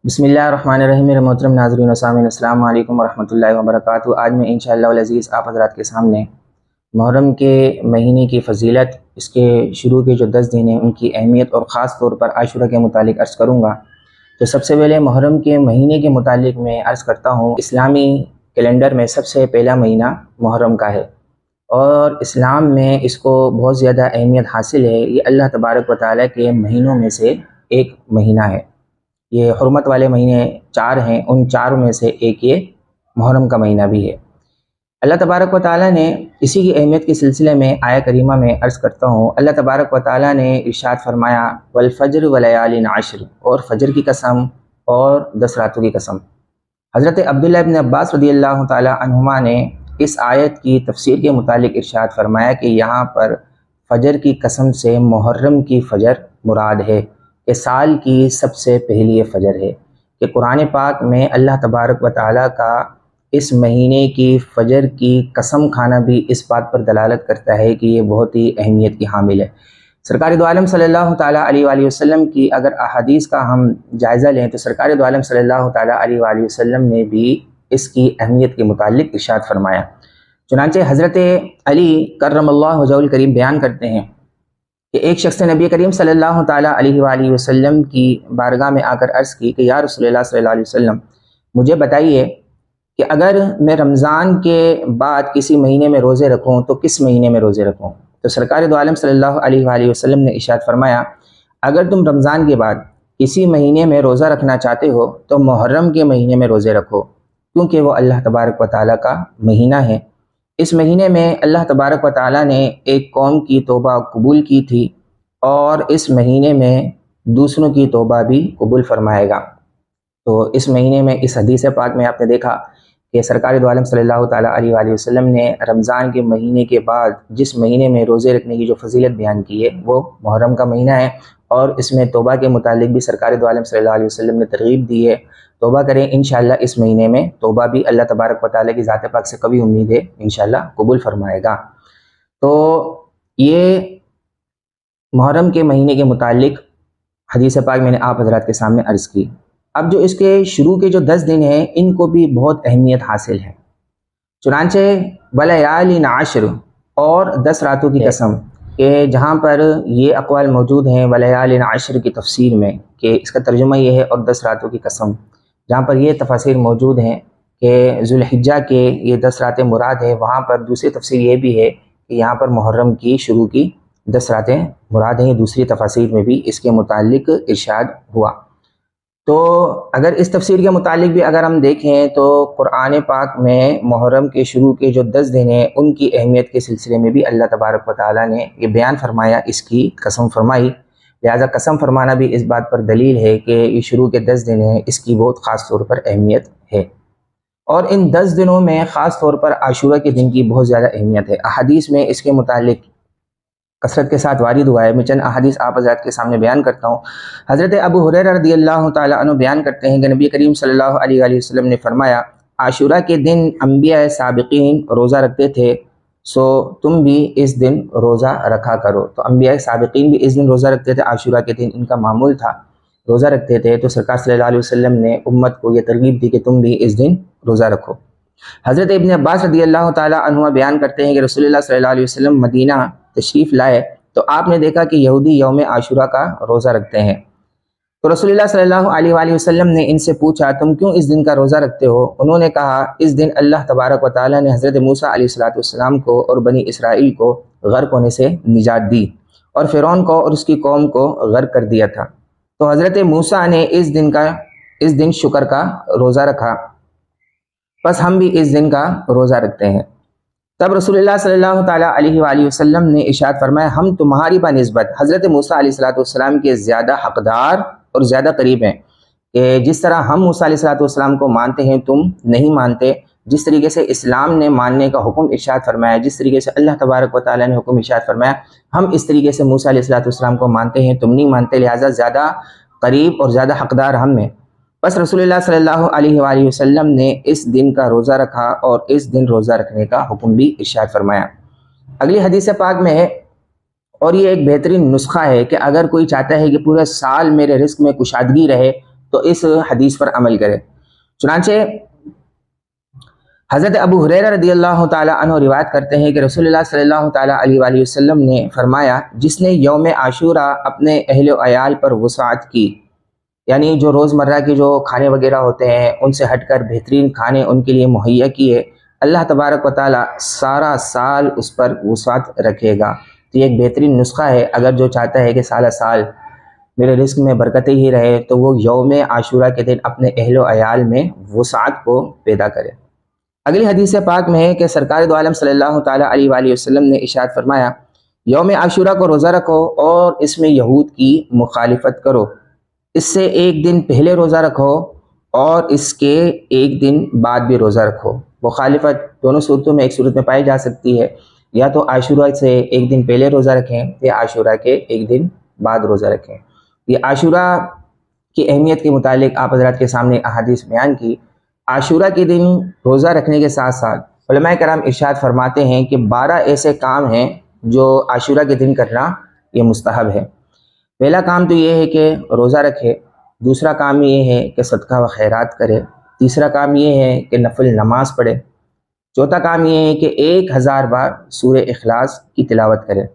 بسم اللہ الرحمن الرحیم۔ میرے محترم ناظرین و سامعین، السلام علیکم ورحمۃ اللہ وبرکاتہ۔ آج میں انشاءاللہ العزیز آپ حضرات کے سامنے محرم کے مہینے کی فضیلت، اس کے شروع کے جو 10 دن ہیں ان کی اہمیت اور خاص طور پر عاشورہ کے متعلق عرض کروں گا۔ تو سب سے پہلے محرم کے مہینے کے متعلق میں عرض کرتا ہوں، اسلامی کیلنڈر میں سب سے پہلا مہینہ محرم کا ہے اور اسلام میں اس کو بہت زیادہ اہمیت حاصل ہے۔ یہ اللہ تبارک و تعالیٰ کے مہینوں میں سے ایک مہینہ ہے۔ یہ حرمت والے مہینے 4 ہیں، ان 4 میں سے ایک یہ محرم کا مہینہ بھی ہے۔ اللہ تبارک و تعالیٰ نے اسی کی اہمیت کے سلسلے میں آیہ کریمہ میں عرض کرتا ہوں، اللہ تبارک و تعالیٰ نے ارشاد فرمایا والفجر ولیال عشر، اور فجر کی قسم اور 10 راتوں کی قسم۔ حضرت عبداللہ ابن عباس رضی اللہ تعالیٰ عنہما نے اس آیت کی تفسیر کے متعلق ارشاد فرمایا کہ یہاں پر فجر کی قسم سے محرم کی فجر مراد ہے کہ سال کی سب سے پہلی یہ فجر ہے، کہ قرآن پاک میں اللہ تبارک و تعالیٰ کا اس مہینے کی فجر کی قسم کھانا بھی اس بات پر دلالت کرتا ہے کہ یہ بہت ہی اہمیت کی حامل ہے۔ سرکار دو عالم صلی اللہ تعالیٰ علیہ وآلہ وسلم کی اگر احادیث کا ہم جائزہ لیں تو سرکار دو عالم صلی اللہ تعالیٰ علیہ وآلہ وسلم نے بھی اس کی اہمیت کے متعلق ارشاد فرمایا۔ چنانچہ حضرت علی کرم اللہ وجہہ الکریم بیان کرتے ہیں کہ ایک شخص نے نبی کریم صلی اللہ تعالیٰ علیہ وآلہ وسلم کی بارگاہ میں آ کر عرض کی کہ یا رسول اللہ صلی اللہ علیہ وسلم، مجھے بتائیے کہ اگر میں رمضان کے بعد کسی مہینے میں روزے رکھوں تو کس مہینے میں روزے رکھوں؟ تو سرکار دو عالم صلی اللہ علیہ وآلہ وسلم نے ارشاد فرمایا، اگر تم رمضان کے بعد کسی مہینے میں روزہ رکھنا چاہتے ہو تو محرم کے مہینے میں روزے رکھو، کیونکہ وہ اللہ تبارک و تعالیٰ کا مہینہ ہے۔ اس مہینے میں اللہ تبارک و تعالیٰ نے ایک قوم کی توبہ قبول کی تھی اور اس مہینے میں دوسروں کی توبہ بھی قبول فرمائے گا۔ تو اس مہینے میں اس حدیث پاک میں آپ نے دیکھا کہ سرکار دو عالم صلی اللہ تعالیٰ علیہ وآلہ وسلم نے رمضان کے مہینے کے بعد جس مہینے میں روزے رکھنے کی جو فضیلت بیان کی ہے وہ محرم کا مہینہ ہے، اور اس میں توبہ کے متعلق بھی سرکار دو عالم صلی اللہ علیہ وسلم نے ترغیب دی ہے، توبہ کریں، انشاءاللہ اس مہینے میں توبہ بھی اللہ تبارک و تعالیٰ کی ذات پاک سے کبھی امید ہے انشاءاللہ قبول فرمائے گا۔ تو یہ محرم کے مہینے کے متعلق حدیث پاک میں نے آپ حضرات کے سامنے عرض کی۔ اب جو اس کے شروع کے جو 10 دن ہیں ان کو بھی بہت اہمیت حاصل ہے۔ چنانچہ ولیال عشر اور 10 راتوں کی قسم، کہ جہاں پر یہ اقوال موجود ہیں ولیال عشر کی تفسیر میں کہ اس کا ترجمہ یہ ہے اور 10 راتوں کی قسم، جہاں پر یہ تفاسیر موجود ہیں کہ ذوالحجہ کے یہ 10 راتیں مراد ہے، وہاں پر دوسری تفسیر یہ بھی ہے کہ یہاں پر محرم کی شروع کی 10 راتیں مراد ہیں۔ دوسری تفاسیر میں بھی اس کے متعلق ارشاد ہوا۔ تو اگر اس تفسیر کے متعلق بھی اگر ہم دیکھیں تو قرآن پاک میں محرم کے شروع کے جو 10 دن ہیں ان کی اہمیت کے سلسلے میں بھی اللہ تبارک و تعالیٰ نے یہ بیان فرمایا، اس کی قسم فرمائی، لہذا قسم فرمانا بھی اس بات پر دلیل ہے کہ یہ شروع کے 10 دن ہیں، اس کی بہت خاص طور پر اہمیت ہے۔ اور ان 10 دنوں میں خاص طور پر عاشورہ کے دن کی بہت زیادہ اہمیت ہے۔ احادیث میں اس کے متعلق کثرت کے ساتھ وارد ہوا ہے، میں چند احادیث آپ حضرات کے سامنے بیان کرتا ہوں۔ حضرت ابو ہریرہ رضی اللہ تعالیٰ عنہ بیان کرتے ہیں کہ نبی کریم صلی اللہ علیہ وآلہ وسلم نے فرمایا، عاشورہ کے دن انبیاء سابقین روزہ رکھتے تھے، سو تم بھی اس دن روزہ رکھا کرو۔ تو انبیاء سابقین بھی اس دن روزہ رکھتے تھے، عاشورہ کے دن ان کا معمول تھا، روزہ رکھتے تھے، تو سرکار صلی اللہ علیہ وسلم نے امت کو یہ ترغیب دی کہ تم بھی اس دن روزہ رکھو۔ حضرت ابن عباس رضی اللہ تعالیٰ عنہ بیان کرتے ہیں کہ رسول اللہ صلی اللہ علیہ وسلم مدینہ تشریف لائے تو آپ نے دیکھا کہ یہودی یوم عاشورہ کا روزہ رکھتے ہیں، تو رسول اللہ صلی اللہ علیہ وآلہ وسلم نے ان سے پوچھا تم کیوں اس دن کا روزہ رکھتے ہو؟ انہوں نے کہا اس دن اللہ تبارک و تعالیٰ نے حضرت موسیٰ علیہ السلام کو اور بنی اسرائیل کو غرق ہونے سے نجات دی اور فرعون کو اور اس کی قوم کو غرق کر دیا تھا، تو حضرت موسیٰ نے اس دن شکر کا روزہ رکھا، بس ہم بھی اس دن کا روزہ رکھتے ہیں۔ تب رسول اللہ صلی اللہ تعالیٰ علیہ وآلہ وسلم نے ارشاد فرمایا ہم تمہاری بنسبت حضرت موسیٰ علیہ السلام کے زیادہ حقدار اور زیادہ قریب ہیں، کہ جس طرح ہم موسیٰ علیہ السلام کو مانتے ہیں تم نہیں مانتے، جس طریقے سے اسلام نے ماننے کا حکم ارشاد فرمایا، جس طریقے سے اللہ تبارک و تعالیٰ نے حکم ارشاد فرمایا، ہم اس طریقے سے موسیٰ علیہ السلام کو مانتے ہیں، تم نہیں مانتے، لہٰذا زیادہ قریب اور زیادہ حقدار ہم ہیں۔ بس رسول اللہ صلی اللہ علیہ وآلہ وسلم نے اس دن کا روزہ رکھا اور اس دن روزہ رکھنے کا حکم بھی ارشاد فرمایا۔ اگلی حدیث پاک میں ہے، اور یہ ایک بہترین نسخہ ہے کہ اگر کوئی چاہتا ہے کہ پورے سال میرے رزق میں کشادگی رہے تو اس حدیث پر عمل کرے۔ چنانچہ حضرت ابو ہریرہ رضی اللہ تعالیٰ عنہ روایت کرتے ہیں کہ رسول اللہ صلی اللہ تعالیٰ علیہ وآلہ وسلم نے فرمایا، جس نے یوم عاشورہ اپنے اہل و عیال پر وسعت کی، یعنی جو روزمرہ کے جو کھانے وغیرہ ہوتے ہیں ان سے ہٹ کر بہترین کھانے ان کے لیے مہیا کیے، اللہ تبارک و تعالیٰ سارا سال اس پر وسعت رکھے گا۔ تو یہ ایک بہترین نسخہ ہے، اگر جو چاہتا ہے کہ سالہ سال میرے رزق میں برکتیں ہی رہے تو وہ یوم عاشورہ کے دن اپنے اہل و عیال میں وسعت کو پیدا کرے۔ اگلی حدیث پاک میں ہے کہ سرکار دو عالم صلی اللہ تعالیٰ علیہ وآلہ وسلم نے ارشاد فرمایا، یوم عاشورہ کو روزہ رکھو اور اس میں یہود کی مخالفت کرو، اس سے ایک دن پہلے روزہ رکھو اور اس کے ایک دن بعد بھی روزہ رکھو۔ مخالفت دونوں صورتوں میں ایک صورت میں پائی جا سکتی ہے، یا تو عاشورہ سے ایک دن پہلے روزہ رکھیں یا عاشورہ کے ایک دن بعد روزہ رکھیں۔ یہ عاشورہ کی اہمیت کے متعلق آپ حضرات کے سامنے احادیث بیان کی۔ عاشورہ کے دن روزہ رکھنے کے ساتھ ساتھ علماء کرام ارشاد فرماتے ہیں کہ 12 ایسے کام ہیں جو عاشورہ کے دن کرنا یہ مستحب ہے۔ پہلا کام تو یہ ہے کہ روزہ رکھے، دوسرا کام یہ ہے کہ صدقہ و خیرات کرے، تیسرا کام یہ ہے کہ نفل نماز پڑھے، چوتھا کام یہ ہے کہ 1000 بار سورہ اخلاص کی تلاوت کرے،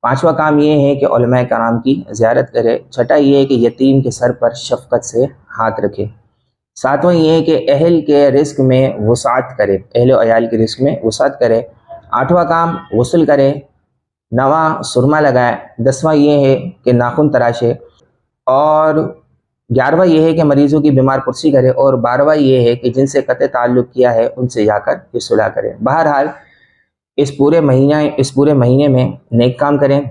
پانچواں کام یہ ہے کہ علماء کرام کی زیارت کرے، چھٹا یہ ہے کہ یتیم کے سر پر شفقت سے ہاتھ رکھے، ساتواں یہ ہے کہ اہل کے رزق میں وسعت کرے، اہل و عیال کے رزق میں وسعت کرے، آٹھواں کام غسل کرے، نواں سرما لگائے، دسواں یہ ہے کہ ناخن تراشے، اور 11واں یہ ہے کہ مریضوں کی بیمار پرسی کرے، اور 12واں یہ ہے کہ جن سے قطع تعلق کیا ہے ان سے جا کر یہ صلح کرے۔ بہرحال اس پورے مہینے میں نیک کام کریں،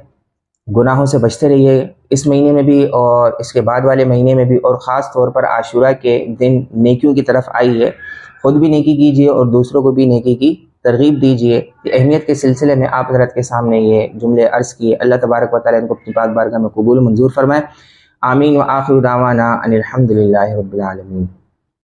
گناہوں سے بچتے رہیے، اس مہینے میں بھی اور اس کے بعد والے مہینے میں بھی، اور خاص طور پر عاشورہ کے دن نیکیوں کی طرف آئی ہے، خود بھی نیکی کیجیے اور دوسروں کو بھی نیکی کی ترغیب دیجیے۔ اہمیت کے سلسلے میں آپ حضرت کے سامنے یہ جملے عرض کیے، اللہ تبارک و تعالیٰ ان کو اپنی پاک بارگاہ میں قبول و منظور فرمائے۔ آمین و آخر دعوانا ان الحمد للہ رب العالمین۔